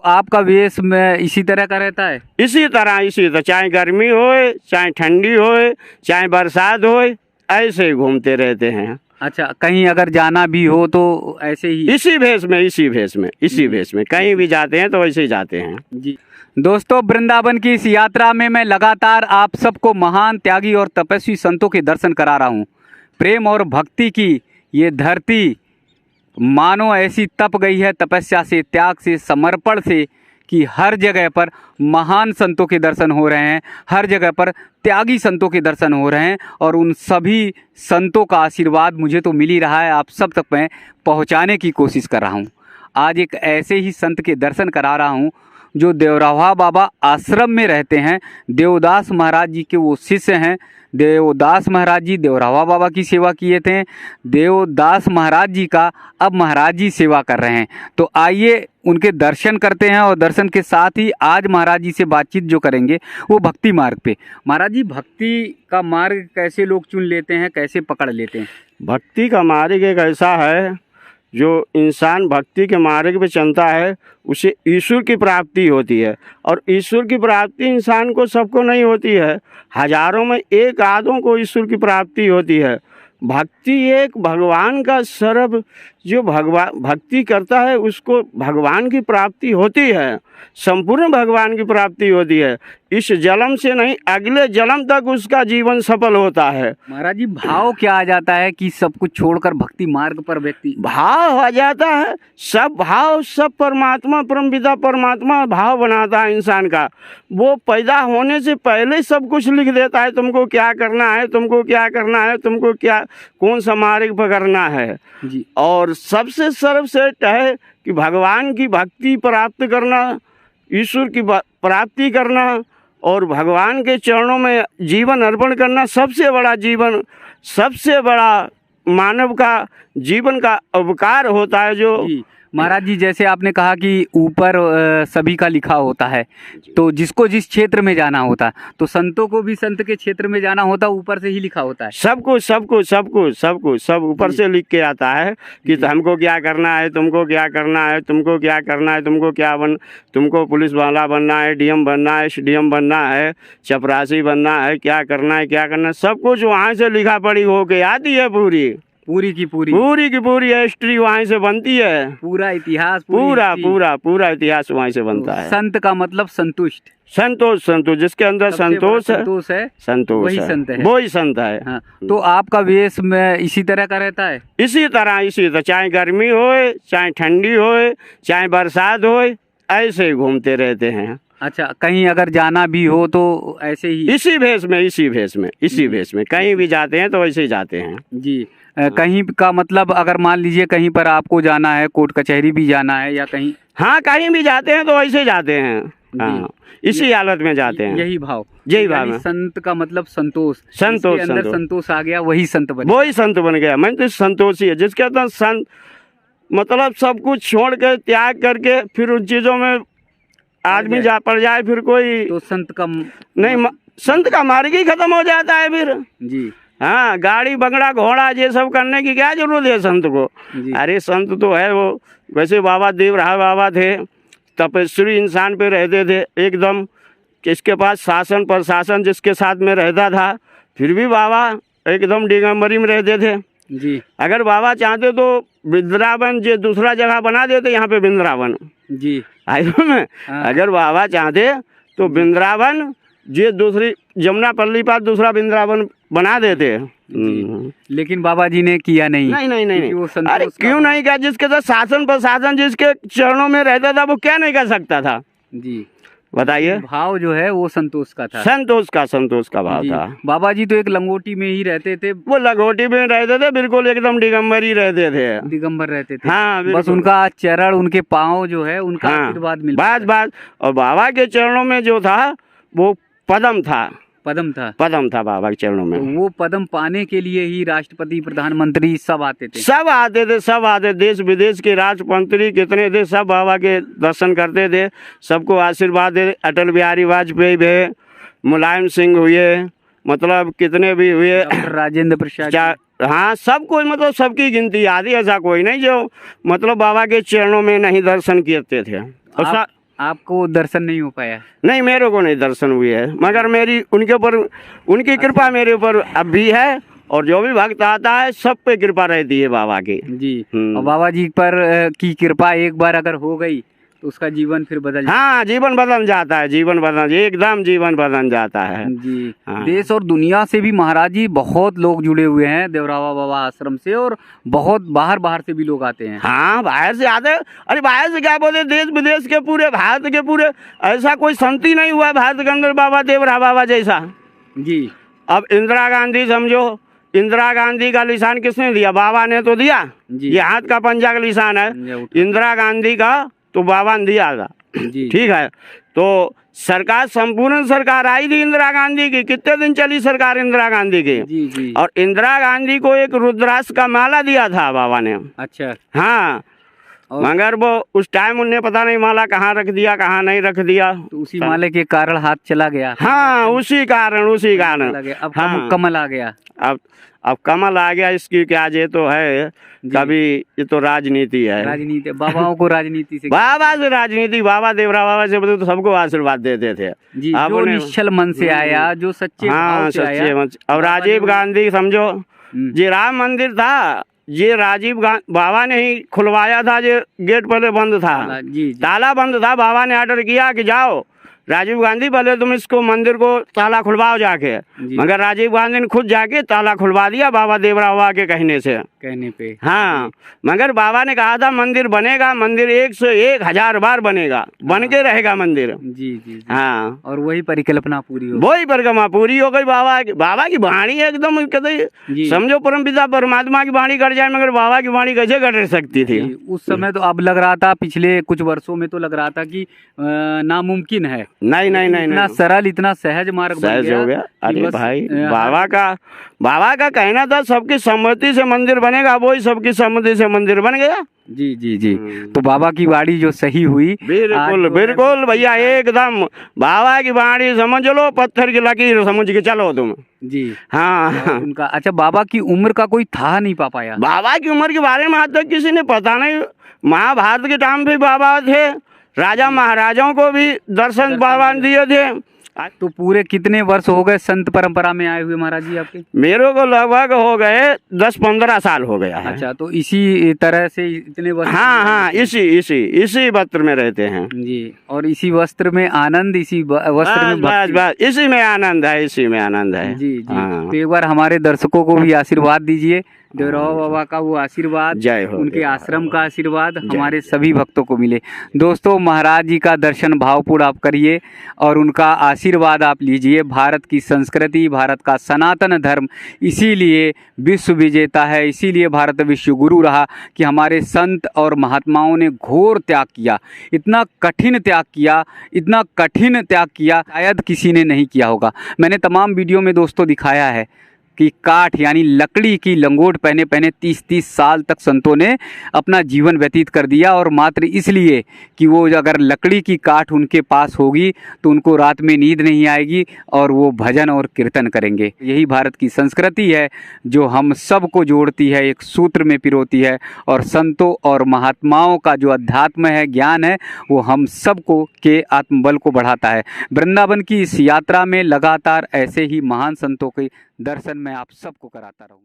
आपका वेश में इसी तरह का रहता है? इसी तरह चाहे गर्मी होए, चाहे ठंडी होए, चाहे बरसात होए, ऐसे ही घूमते रहते हैं। अच्छा, कहीं अगर जाना भी हो तो ऐसे ही इसी भेष में कहीं भी जाते हैं तो वैसे ही जाते हैं जी। दोस्तों, वृंदावन की इस यात्रा में मैं लगातार आप सबको महान त्यागी और तपस्वी संतों के दर्शन करा रहा हूँ। प्रेम और भक्ति की ये धरती मानो ऐसी तप गई है तपस्या से, त्याग से, समर्पण से कि हर जगह पर महान संतों के दर्शन हो रहे हैं, हर जगह पर त्यागी संतों के दर्शन हो रहे हैं और उन सभी संतों का आशीर्वाद मुझे तो मिल ही रहा है, आप सब तक मैं पहुंचाने की कोशिश कर रहा हूं। आज एक ऐसे ही संत के दर्शन करा रहा हूं जो देवरावा बाबा आश्रम में रहते हैं। देवदास महाराज जी के वो शिष्य हैं। देवदास महाराज जी देवरावा बाबा की सेवा किए थे। देवदास महाराज जी का अब महाराज जी सेवा कर रहे हैं। तो आइए उनके दर्शन करते हैं और दर्शन के साथ ही आज महाराज जी से बातचीत जो करेंगे वो भक्ति मार्ग पे। महाराज जी, भक्ति का मार्ग कैसे लोग चुन लेते हैं, कैसे पकड़ लेते हैं? भक्ति का मार्ग एक ऐसा है जो इंसान भक्ति के मार्ग पे चलता है उसे ईश्वर की प्राप्ति होती है। और ईश्वर की प्राप्ति इंसान को सबको नहीं होती है, हजारों में एक आधों को ईश्वर की प्राप्ति होती है। भक्ति एक भगवान का सर्व, जो भक्ति करता है उसको भगवान की प्राप्ति होती है, संपूर्ण भगवान की प्राप्ति होती है। इस जन्म से नहीं अगले जन्म तक उसका जीवन सफल होता है। महाराज जी, भाव क्या आ जाता है कि सब कुछ छोड़कर भक्ति मार्ग पर व्यक्ति भाव आ जाता है? सब भाव, सब परमात्मा, परमपिता परमात्मा भाव बनाता है इंसान का। वो पैदा होने से पहले सब कुछ लिख देता है, तुमको क्या करना है, तुमको क्या करना है, तुमको क्या कौन सा मार्ग पकड़ना है जी। और सबसे सर्वश्रेष्ठ है कि भगवान की भक्ति प्राप्त करना, ईश्वर की प्राप्ति करना और भगवान के चरणों में जीवन अर्पण करना सबसे बड़ा मानव का जीवन का उपकार होता है। जो महाराज जी, जैसे आपने कहा कि ऊपर सभी का लिखा होता है, तो जिसको जिस क्षेत्र में जाना होता है, तो संतों को भी संत के क्षेत्र में जाना होता है, ऊपर से ही लिखा होता है। सब ऊपर से लिख के आता है कि हमको क्या करना है, तुमको क्या करना है, तुमको क्या करना है, तुमको पुलिस वाला बनना है, डीएम बनना है, एसडीएम बनना है, चपरासी बनना है, क्या करना है, सब कुछ वहाँ से लिखा पढ़ी होके आती है। पूरी की पूरी हिस्ट्री वहीं से बनती है। पूरा इतिहास, पूरा इतिहास वहीं से बनता है। संत का मतलब संतुष्ट, संतोष जिसके अंदर संतोष है वही संत है। हाँ, तो आपका वेश में इसी तरह का रहता है? इसी तरह चाहे गर्मी होए, चाहे ठंडी होए, चाहे बरसात होए, ऐसे ही घूमते रहते हैं। अच्छा, कहीं अगर जाना भी हो तो ऐसे ही इसी भेष में कहीं भी जाते हैं तो वैसे ही जाते हैं जी। कहीं का मतलब अगर मान लीजिए कहीं पर आपको जाना है, कोर्ट कचहरी भी जाना है या कहीं, हाँ कहीं भी जाते हैं तो वैसे जाते हैं। हाँ, इसी हालत में जाते हैं। यही भाव है। संत का मतलब संतोष अंदर संतोष आ गया, वही संत बन गया। मैं तो संतोषी है जिसके अंदर संत मतलब सब कुछ छोड़ कर त्याग करके फिर उन चीजों में आदमी जा पड़ जाए, फिर कोई तो संत का मार्ग ही खत्म हो जाता है फिर जी। हाँ, गाड़ी बंगड़ा घोड़ा ये सब करने की क्या जरूरत है संत को? अरे संत तो है वो। वैसे बाबा देवराहा बाबा थे, तपस्वी इंसान पे रहते थे एकदम, किसके पास शासन प्रशासन जिसके साथ में रहता था, फिर भी बाबा एकदम दिगंबरी में रहते थे जी। अगर बाबा चाहते तो वृंदावन जो दूसरा जगह बना देते, यहाँ पे वृंदावन जी में। अगर बाबा चाहते तो वृंदावन ये दूसरी जमुना पल्ली पर दूसरा वृंदावन बना देते। लेकिन बाबा जी ने किया नहीं। अरे क्यों नहीं किया? जिसके साथ शासन प्रशासन जिसके चरणों में रहता था वो क्या नहीं कर सकता था जी? बताइए। भाव जो है वो संतोष का था, संतोष का भाव था। बाबा जी तो एक लंगोटी में ही रहते थे। वो लंगोटी में रहते थे, बिल्कुल एकदम दिगंबर रहते थे। हाँ, बस उनका चरण, उनके पाँव जो है उनका आशीर्वाद मिलता। बात और बाबा के चरणों में जो था वो पदम था बाबा के चरणों में। तो वो पदम पाने के लिए ही राष्ट्रपति, प्रधानमंत्री सब आते थे। देश विदेश के राष्ट्रमंत्री कितने थे, सब बाबा के दर्शन करते थे, सबको आशीर्वाद दे। अटल बिहारी वाजपेयी भी, मुलायम सिंह हुए, मतलब कितने भी हुए, राजेंद्र प्रसाद, हाँ सब कोई, मतलब सबकी गिनती आदि ऐसा कोई नहीं जो मतलब बाबा के चरणों में नहीं दर्शन करते थे। आपको दर्शन नहीं हो पाया? नहीं, मेरे को नहीं दर्शन हुए है, मगर मेरी उनके ऊपर उनकी कृपा मेरे ऊपर अब भी है, और जो भी भक्त आता है सब पे कृपा रहती है बाबा की जी। और बाबा जी पर की कृपा एक बार अगर हो गई तो उसका जीवन फिर बदल जाता हाँ, जीवन बदल जाता है, जीवन बदल एकदम जीवन बदल जाता है जी। हाँ। देश और दुनिया से भी महाराज जी बहुत लोग जुड़े हुए हैं देवरावा बाबा आश्रम से, और बहुत बाहर बाहर से भी लोग आते हैं। हाँ, बाहर से आते, अरे बाहर से क्या बोले, देश विदेश के पूरे, भारत के पूरे, ऐसा कोई संत ही नहीं हुआ भारत के अंदर बाबा देवरावा बाबा जैसा जी। अब इंदिरा गांधी समझो, इंदिरा गांधी का निशान किसने दिया? बाबा ने तो दिया जी। ये हाथ का पंजा का निशान है इंदिरा गांधी का, तो बाबा ने दिया था जी। ठीक है। तो सरकार, संपूर्ण सरकार आई थी इंदिरा गांधी की, कितने दिन चली सरकार इंदिरा गांधी की? जी जी। और इंदिरा गांधी को एक रुद्राक्ष का माला दिया था बाबा ने। अच्छा। हाँ, और मगर वो उस टाइम उन्हें पता नहीं माला कहाँ रख दिया, कहाँ नहीं रख दिया, तो उसी माले के कारण हाथ चला गया। हाँ, उसी कारण चला गया। अब हाँ, कमल आ गया। अब कमल आ गया, इसकी क्या, ये तो है कभी, ये तो राजनीति है, राजनीति, बाबाओं को राजनीति से बाबा से राजनीति, बाबा देवरा बाबा से तो सबको आशीर्वाद देते थे जी। जो निश्चल मन से आया, जो सच्चे भाव से आया। सच्चे मन से। और राजीव गांधी समझो, ये राम मंदिर था, ये राजीव गांधी बाबा ने ही खुलवाया था, ये गेट पहले बंद था, जी। ताला बंद था, बाबा ने ऑर्डर किया कि जाओ राजीव गांधी, पहले तुम इसको मंदिर को ताला खुलवाओ जाके, मगर राजीव गांधी ने खुद जाके ताला खुलवा दिया बाबा देवरा बाबा के कहने पे। हाँ, मगर बाबा ने कहा था मंदिर बनेगा, मंदिर 101,000 बार बनेगा, बन के रहेगा मंदिर जी जी। हाँ, और वही परिकल्पना पूरी हो, वही परिक्रमा पूरी हो गई। बाबा की वाणी एकदम समझो, परमपिता परमात्मा की वाणी कट जाए, मगर बाबा की वाणी कैसे कट सकती थी? उस समय तो अब लग रहा था, पिछले कुछ वर्षों में तो लग रहा था कि नामुमकिन है। नहीं, इतना सरल, इतना सहज मार्ग सहज हो गया। अरे भाई, बाबा का कहना था सबकी सम्मति से मंदिर बनेगा, वही सबकी सम्मति से मंदिर बन गया। जी जी जी। तो बाबा की वाणी जो सही हुई, बिल्कुल बिल्कुल भैया, एकदम बाबा की वाणी समझ लो, पत्थर की लकीर समझ के चलो तुम जी। हाँ, उनका अच्छा, बाबा की उम्र का कोई था नहीं पा पाया? बाबा की उम्र के बारे में आज तक किसी ने पता नहीं। महाभारत के टाइम पे बाबा थे, राजा महाराजाओं को भी दर्शन बाबा ने दिए थे। तो पूरे कितने वर्ष हो गए संत परंपरा में आए हुए महाराज जी आपके? मेरे को लगभग हो गए 10-15 साल हो गया है। अच्छा, तो इसी तरह से इतने वर्ष? हाँ, इसी वस्त्र में रहते हैं जी। और इसी वस्त्र में आनंद, इसी वस्त्र में बस इसी में आनंद है, इसी में आनंद है जी जी। हाँ। तो एक बार हमारे दर्शकों को भी आशीर्वाद दीजिए, देवरावा बाबा का वो आशीर्वाद, जय हो, उनके आश्रम का आशीर्वाद हमारे सभी भक्तों को मिले। दोस्तों, महाराज जी का दर्शन भावपूर्ण आप करिए और उनका आशीर्वाद आप लीजिए। भारत की संस्कृति, भारत का सनातन धर्म इसीलिए विश्व विजेता है, इसीलिए भारत विश्व गुरु रहा कि हमारे संत और महात्माओं ने घोर त्याग किया, इतना कठिन त्याग किया, इतना कठिन त्याग किया, शायद किसी ने नहीं किया होगा। मैंने तमाम वीडियो में दोस्तों दिखाया है कि काठ यानी लकड़ी की लंगोट पहने 30-30 साल तक संतों ने अपना जीवन व्यतीत कर दिया, और मात्र इसलिए कि वो अगर लकड़ी की काठ उनके पास होगी तो उनको रात में नींद नहीं आएगी और वो भजन और कीर्तन करेंगे। यही भारत की संस्कृति है जो हम सबको जोड़ती है, एक सूत्र में पिरोती है, और संतों और महात्माओं का जो अध्यात्म है, ज्ञान है, वो हम सबको के आत्मबल को बढ़ाता है। वृंदावन की इस यात्रा में लगातार ऐसे ही महान संतों के दर्शन मैं आप सबको कराता रहूँगा।